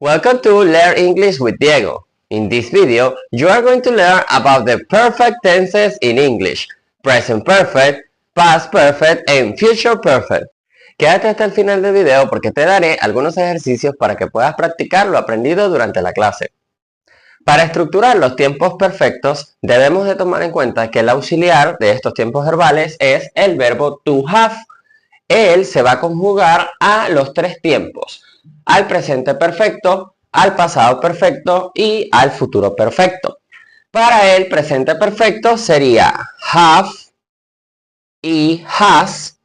Welcome to Learn English with Diego. In this video, you are going to learn about the perfect tenses in English, present perfect, past perfect, and future perfect. Quédate hasta el final del video porque te daré algunos ejercicios para que puedas practicar lo aprendido durante la clase. Para estructurar los tiempos perfectos, debemos de tomar en cuenta que el auxiliar de estos tiempos verbales es el verbo to have. Él se va a conjugar a los tres tiempos: al presente perfecto, al pasado perfecto y al futuro perfecto. Para el presente perfecto sería have y has.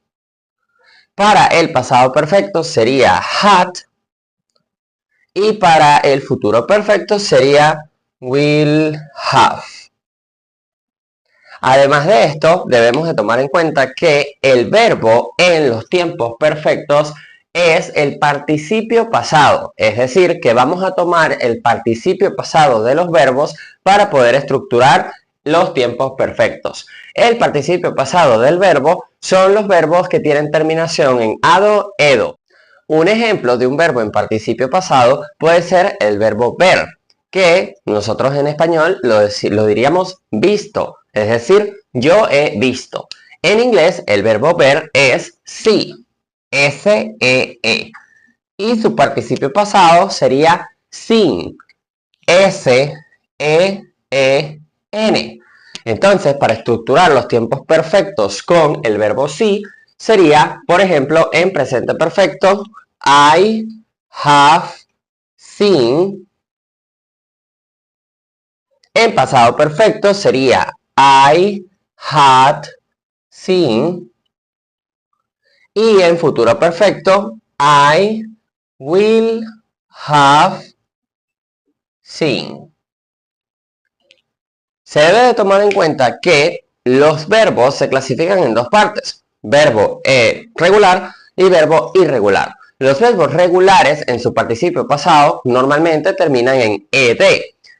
Para el pasado perfecto sería had. Y para el futuro perfecto sería will have. Además de esto, debemos de tomar en cuenta que el verbo en los tiempos perfectos es el participio pasado, es decir, que vamos a tomar el participio pasado de los verbos para poder estructurar los tiempos perfectos. El participio pasado del verbo son los verbos que tienen terminación en ado, edo. Un ejemplo de un verbo en participio pasado puede ser el verbo ver, que nosotros en español lo diríamos visto, es decir, yo he visto. En inglés el verbo ver es see, S-E-E. Y su participio pasado sería seen, S-E-E-N. Entonces, para estructurar los tiempos perfectos con el verbo see, sería, por ejemplo, en presente perfecto, I have seen. En pasado perfecto sería I had seen. Y en futuro perfecto, I will have seen. Se debe de tomar en cuenta que los verbos se clasifican en dos partes: verbo regular y verbo irregular. Los verbos regulares en su participio pasado normalmente terminan en ed,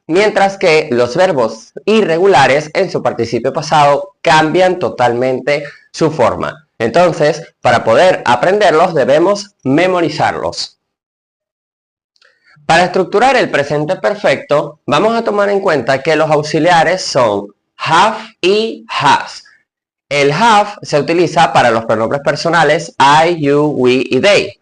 mientras que los verbos irregulares en su participio pasado cambian totalmente su forma. Entonces, para poder aprenderlos debemos memorizarlos. Para estructurar el presente perfecto, vamos a tomar en cuenta que los auxiliares son have y has. El have se utiliza para los pronombres personales I, you, we y they.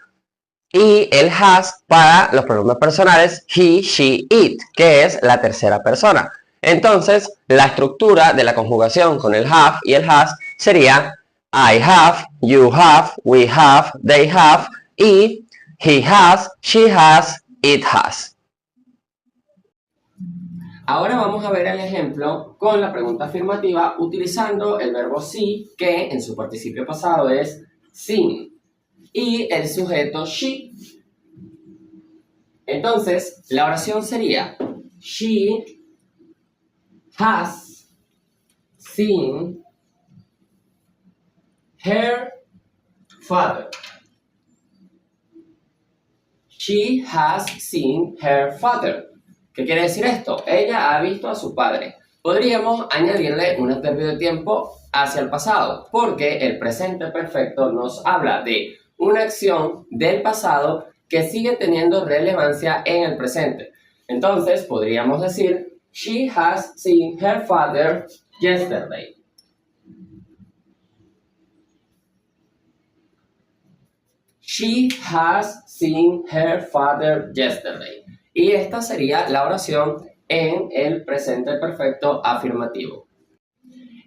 Y el has para los pronombres personales he, she, it, que es la tercera persona. Entonces, la estructura de la conjugación con el have y el has sería I have, you have, we have, they have y he has, she has, it has. Ahora vamos a ver el ejemplo con la pregunta afirmativa utilizando el verbo see, que en su participio pasado es seen, y el sujeto she. Entonces, la oración sería she has seen her father. She has seen her father. ¿Qué quiere decir esto? Ella ha visto a su padre. Podríamos añadirle un adverbio de tiempo hacia el pasado, porque el presente perfecto nos habla de una acción del pasado que sigue teniendo relevancia en el presente. Entonces, podríamos decir, she has seen her father yesterday. She has seen her father yesterday. Y esta sería la oración en el presente perfecto afirmativo.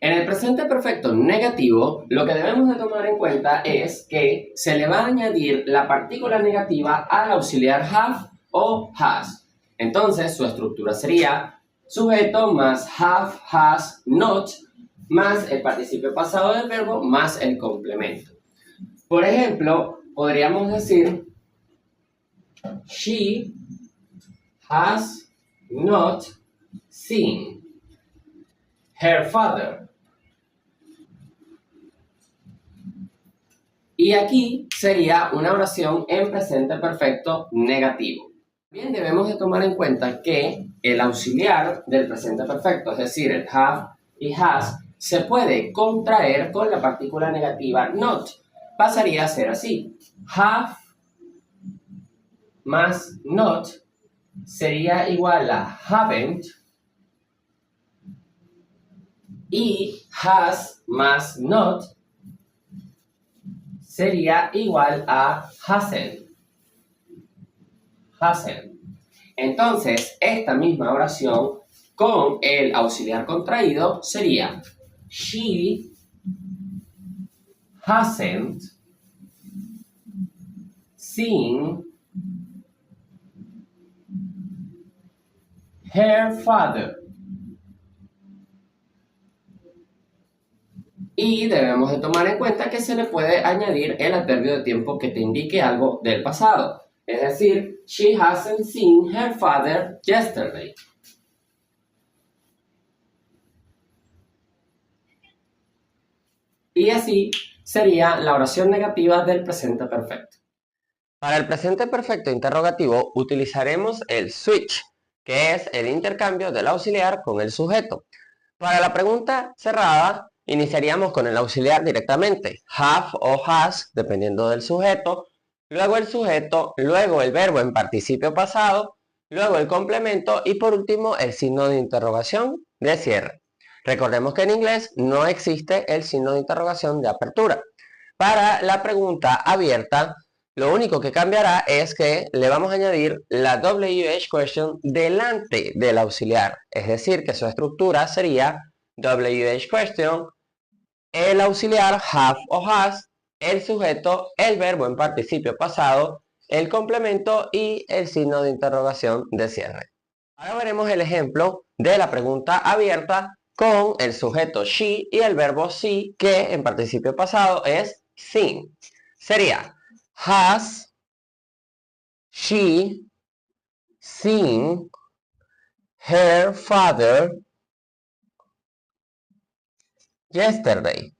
En el presente perfecto negativo, lo que debemos de tomar en cuenta es que se le va a añadir la partícula negativa al auxiliar have o has. Entonces, su estructura sería sujeto más have, has, not, más el participio pasado del verbo, más el complemento. Por ejemplo, podríamos decir she has not seen her father. Y aquí sería una oración en presente perfecto negativo. También debemos de tomar en cuenta que el auxiliar del presente perfecto, es decir, el have y has, se puede contraer con la partícula negativa not. Pasaría a ser así: have más not sería igual a haven't, y has más not sería igual a hasn't. Entonces, esta misma oración con el auxiliar contraído sería she hasn't seen her father. Y debemos de tomar en cuenta que se le puede añadir el adverbio de tiempo que te indique algo del pasado. Es decir, she hasn't seen her father yesterday. Y así sería la oración negativa del presente perfecto. Para el presente perfecto interrogativo utilizaremos el switch, que es el intercambio del auxiliar con el sujeto. Para la pregunta cerrada, iniciaríamos con el auxiliar directamente, have o has, dependiendo del sujeto, luego el sujeto, luego el verbo en participio pasado, luego el complemento y por último el signo de interrogación de cierre. Recordemos que en inglés no existe el signo de interrogación de apertura. Para la pregunta abierta, lo único que cambiará es que le vamos a añadir la WH question delante del auxiliar. Es decir, que su estructura sería WH question, el auxiliar have o has, el sujeto, el verbo en participio pasado, el complemento y el signo de interrogación de cierre. Ahora veremos el ejemplo de la pregunta abierta con el sujeto she y el verbo see, que en participio pasado es seen. Sería has she seen her father yesterday?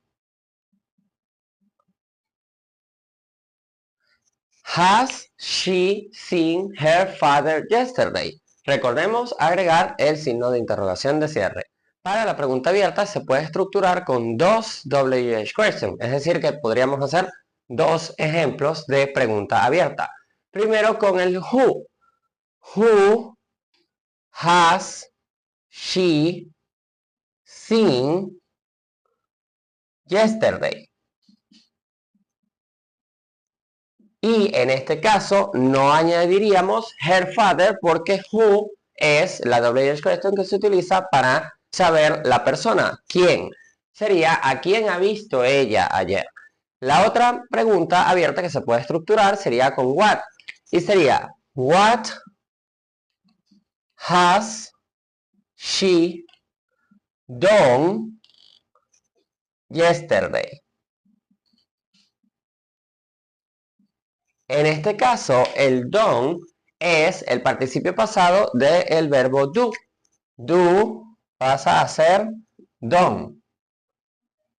Has she seen her father yesterday? Recordemos agregar el signo de interrogación de cierre. Para la pregunta abierta se puede estructurar con dos WH questions, es decir que podríamos hacer dos ejemplos de pregunta abierta. Primero con el who. Who has she seen yesterday? Y en este caso no añadiríamos her father porque who es la WH question que se utiliza para saber la persona. ¿Quién? Sería ¿a quién ha visto ella ayer? La otra pregunta abierta que se puede estructurar sería con what. Y sería what has she done yesterday? En este caso, el done es el participio pasado del verbo do. Do pasa a ser done.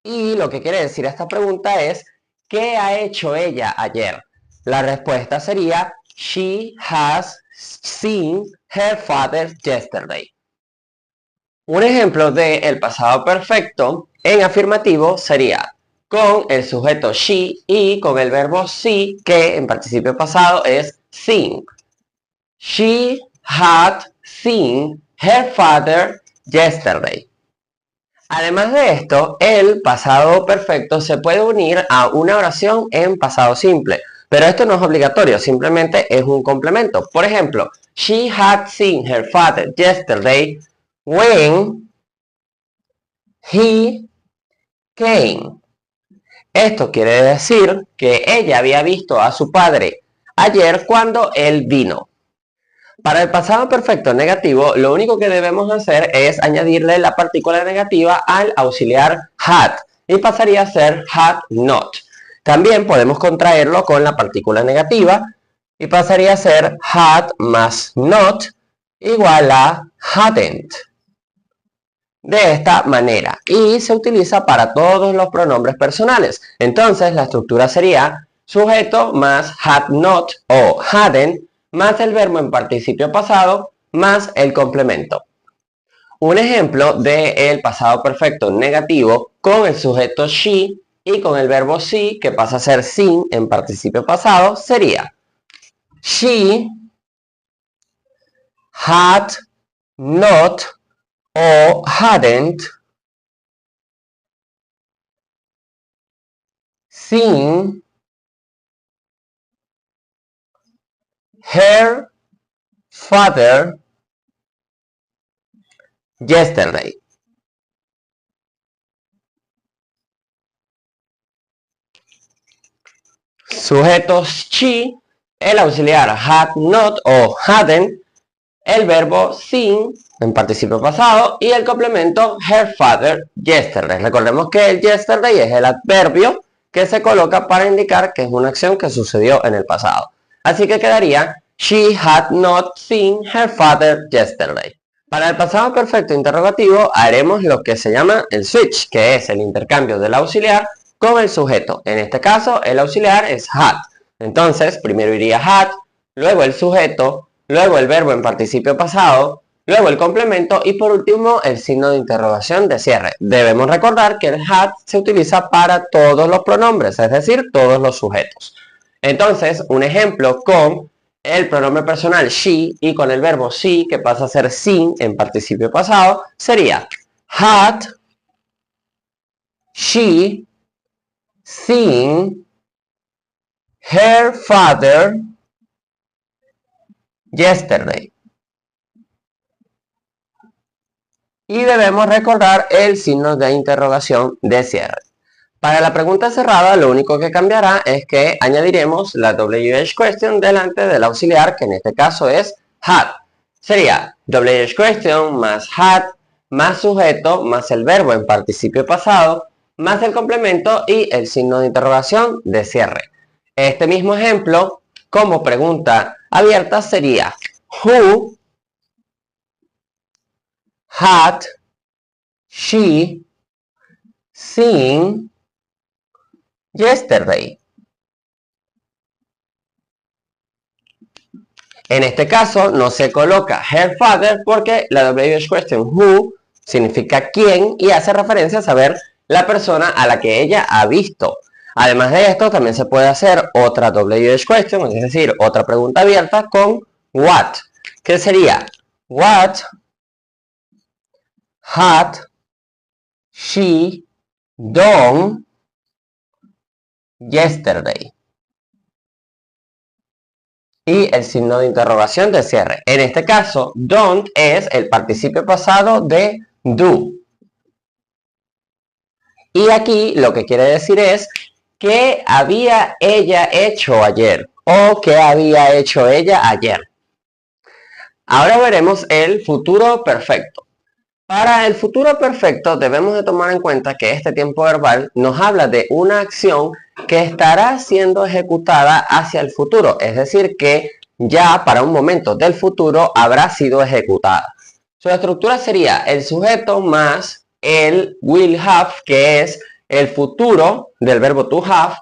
Y lo que quiere decir esta pregunta es, ¿qué ha hecho ella ayer? La respuesta sería, she has seen her father yesterday. Un ejemplo de el pasado perfecto en afirmativo sería con el sujeto she y con el verbo see, que en participio pasado es seen. She had seen her father yesterday. Además de esto, el pasado perfecto se puede unir a una oración en pasado simple, pero esto no es obligatorio, simplemente es un complemento. Por ejemplo, she had seen her father yesterday when he came. Esto quiere decir que ella había visto a su padre ayer cuando él vino. Para el pasado perfecto negativo, lo único que debemos hacer es añadirle la partícula negativa al auxiliar had y pasaría a ser had not. También podemos contraerlo con la partícula negativa y pasaría a ser had más not igual a hadn't. De esta manera, y se utiliza para todos los pronombres personales. Entonces la estructura sería sujeto más had not o hadn't más el verbo en participio pasado más el complemento. Un ejemplo del pasado perfecto negativo con el sujeto she y con el verbo see, que pasa a ser seen en participio pasado, sería she had, not o hadn't seen her father yesterday. Sujetos she, el auxiliar had not o hadn't, el verbo seen en participio pasado y el complemento her father yesterday. Recordemos que el yesterday es el adverbio que se coloca para indicar que es una acción que sucedió en el pasado. Así que quedaría she had not seen her father yesterday. Para el pasado perfecto interrogativo haremos lo que se llama el switch, que es el intercambio del auxiliar con el sujeto. En este caso el auxiliar es had. Entonces primero iría had, luego el sujeto, luego el verbo en participio pasado, luego el complemento y por último el signo de interrogación de cierre. Debemos recordar que el had se utiliza para todos los pronombres, es decir, todos los sujetos. Entonces, un ejemplo con el pronombre personal she y con el verbo see, que pasa a ser seen en participio pasado, sería had she seen her father yesterday. Y debemos recordar el signo de interrogación de cierre. Para la pregunta cerrada, lo único que cambiará es que añadiremos la WH question delante del auxiliar, que en este caso es had. Sería WH question más had, más sujeto, más el verbo en participio pasado, más el complemento y el signo de interrogación de cierre. Este mismo ejemplo, como pregunta abierta, sería who had she seen yesterday? En este caso no se coloca her father porque la WH question who significa quién y hace referencia a saber la persona a la que ella ha visto. Además de esto, también se puede hacer otra WH question, es decir, otra pregunta abierta con what, que sería what had she done yesterday? Y el signo de interrogación de cierre. En este caso, don't es el participio pasado de do. Y aquí lo que quiere decir es ¿qué había ella hecho ayer? O ¿qué había hecho ella ayer? Ahora veremos el futuro perfecto. Para el futuro perfecto debemos de tomar en cuenta que este tiempo verbal nos habla de una acción que estará siendo ejecutada hacia el futuro. Es decir, que ya para un momento del futuro habrá sido ejecutada. Su estructura sería el sujeto más el will have, que es el futuro del verbo to have,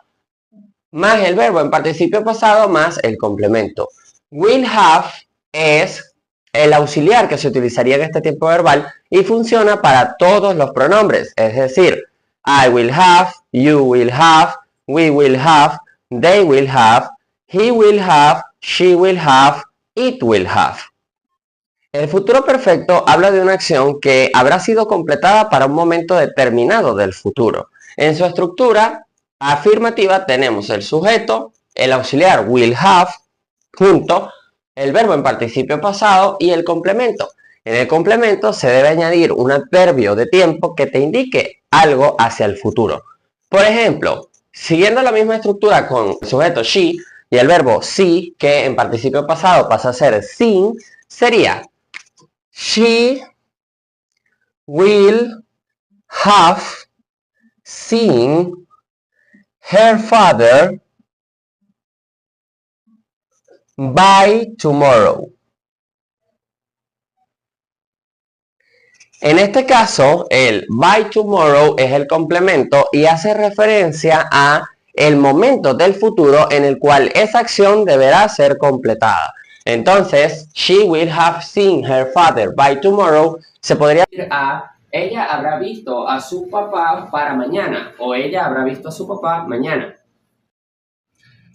más el verbo en participio pasado, más el complemento. Will have es el auxiliar que se utilizaría en este tiempo verbal y funciona para todos los pronombres, es decir, I will have, you will have, we will have, they will have, he will have, she will have, it will have. El futuro perfecto habla de una acción que habrá sido completada para un momento determinado del futuro. En su estructura afirmativa tenemos el sujeto, el auxiliar will have, junto el verbo en participio pasado y el complemento. En el complemento se debe añadir un adverbio de tiempo que te indique algo hacia el futuro. Por ejemplo, siguiendo la misma estructura con el sujeto she y el verbo see, que en participio pasado pasa a ser seen, sería she will have seen her father by tomorrow. En este caso, el by tomorrow es el complemento y hace referencia a el momento del futuro en el cual esa acción deberá ser completada. Entonces, she will have seen her father by tomorrow se podría decir a ella habrá visto a su papá para mañana o ella habrá visto a su papá mañana.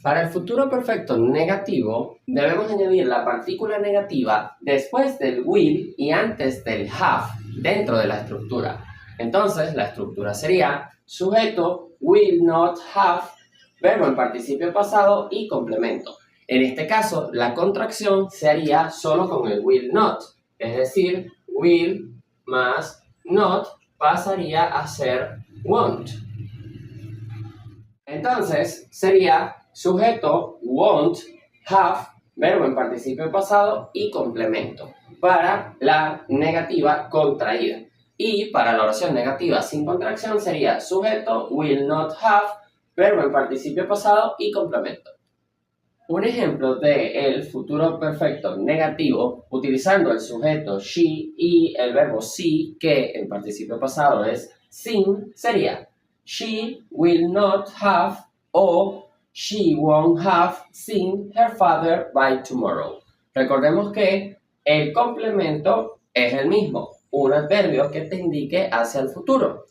Para el futuro perfecto negativo, debemos añadir la partícula negativa después del will y antes del have dentro de la estructura. Entonces, la estructura sería sujeto, will not have, verbo en participio pasado y complemento. En este caso, la contracción se haría solo con el will not, es decir, will más not pasaría a ser won't. Entonces, sería sujeto, won't, have, verbo en participio pasado y complemento para la negativa contraída. Y para la oración negativa sin contracción sería sujeto, will not have, verbo en participio pasado y complemento. Un ejemplo de el futuro perfecto negativo utilizando el sujeto she y el verbo see, que en participio pasado es seen, sería she will not have o she won't have seen her father by tomorrow. Recordemos que el complemento es el mismo, un adverbio que te indique hacia el futuro.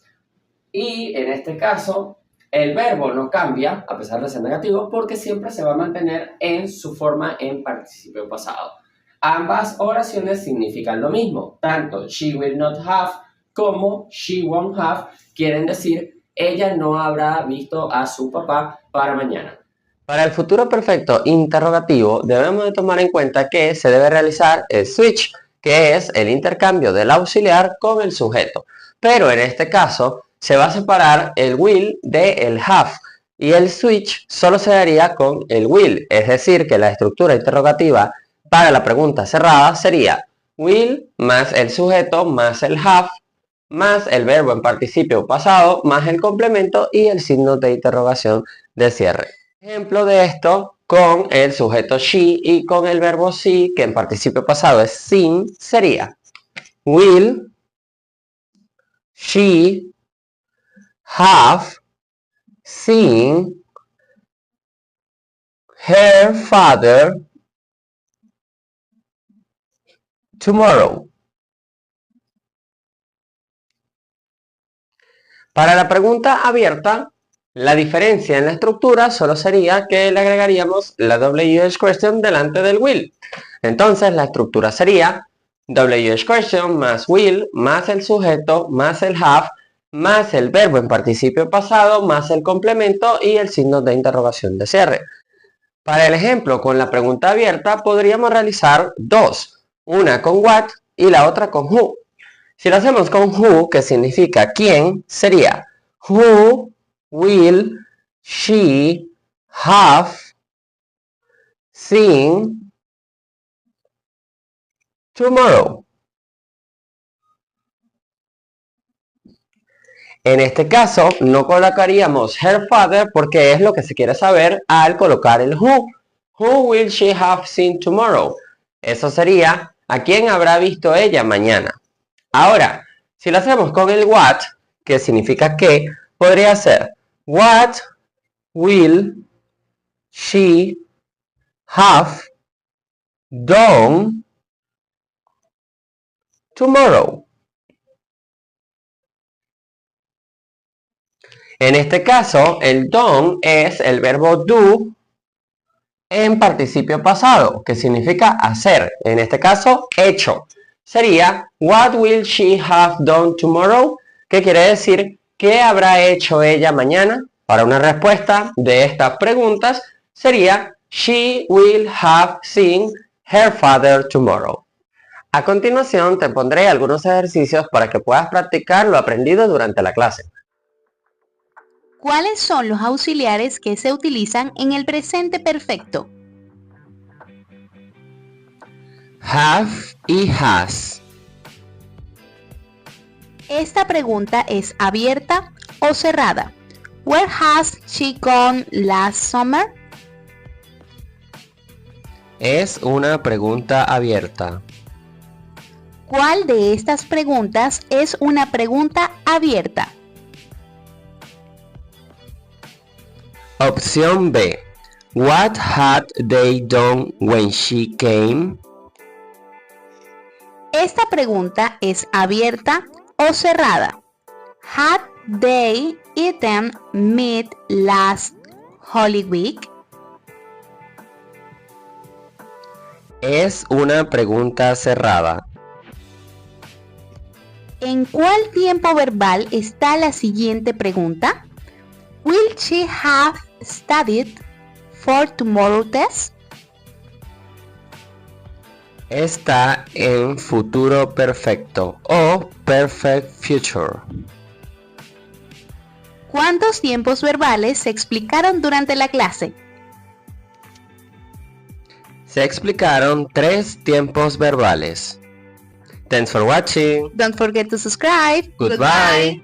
Y en este caso, el verbo no cambia, a pesar de ser negativo, porque siempre se va a mantener en su forma en participio pasado. Ambas oraciones significan lo mismo, tanto she will not have como she won't have quieren decir ella no habrá visto a su papá para mañana. Para el futuro perfecto interrogativo debemos de tomar en cuenta que se debe realizar el switch, que es el intercambio del auxiliar con el sujeto. Pero en este caso se va a separar el will del have y el switch solo se daría con el will, es decir que la estructura interrogativa para la pregunta cerrada sería will más el sujeto más el have más el verbo en participio pasado, más el complemento y el signo de interrogación de cierre. Ejemplo de esto con el sujeto she y con el verbo see, que en participio pasado es seen, sería will she have seen her father tomorrow. Para la pregunta abierta, la diferencia en la estructura solo sería que le agregaríamos la WH question delante del will. Entonces la estructura sería WH question más will más el sujeto más el have más el verbo en participio pasado más el complemento y el signo de interrogación de cierre. Para el ejemplo con la pregunta abierta podríamos realizar dos, una con what y la otra con who. Si lo hacemos con who, que significa quién, sería who will she have seen tomorrow. En este caso, no colocaríamos her father porque es lo que se quiere saber al colocar el who. Who will she have seen tomorrow? Eso sería, ¿a quién habrá visto ella mañana? Ahora, si lo hacemos con el what, que significa que, podría ser what will she have done tomorrow? En este caso, el done es el verbo do en participio pasado, que significa hacer. En este caso, hecho. Sería, what will she have done tomorrow? ¿Qué quiere decir? ¿Qué habrá hecho ella mañana? Para una respuesta de estas preguntas sería, she will have seen her father tomorrow. A continuación te pondré algunos ejercicios para que puedas practicar lo aprendido durante la clase. ¿Cuáles son los auxiliares que se utilizan en el presente perfecto? Have y has. Esta pregunta es abierta o cerrada. Where has she gone last summer? Es una pregunta abierta. ¿Cuál de estas preguntas es una pregunta abierta? Opción B. What had they done when she came? Esta pregunta es abierta o cerrada. Had they eaten meat last Holy Week? Es una pregunta cerrada. ¿En cuál tiempo verbal está la siguiente pregunta? Will she have studied for tomorrow's test? Está en futuro perfecto o perfect future. ¿Cuántos tiempos verbales se explicaron durante la clase? Se explicaron 3 tiempos verbales. Thanks for watching. Don't forget to subscribe. Goodbye.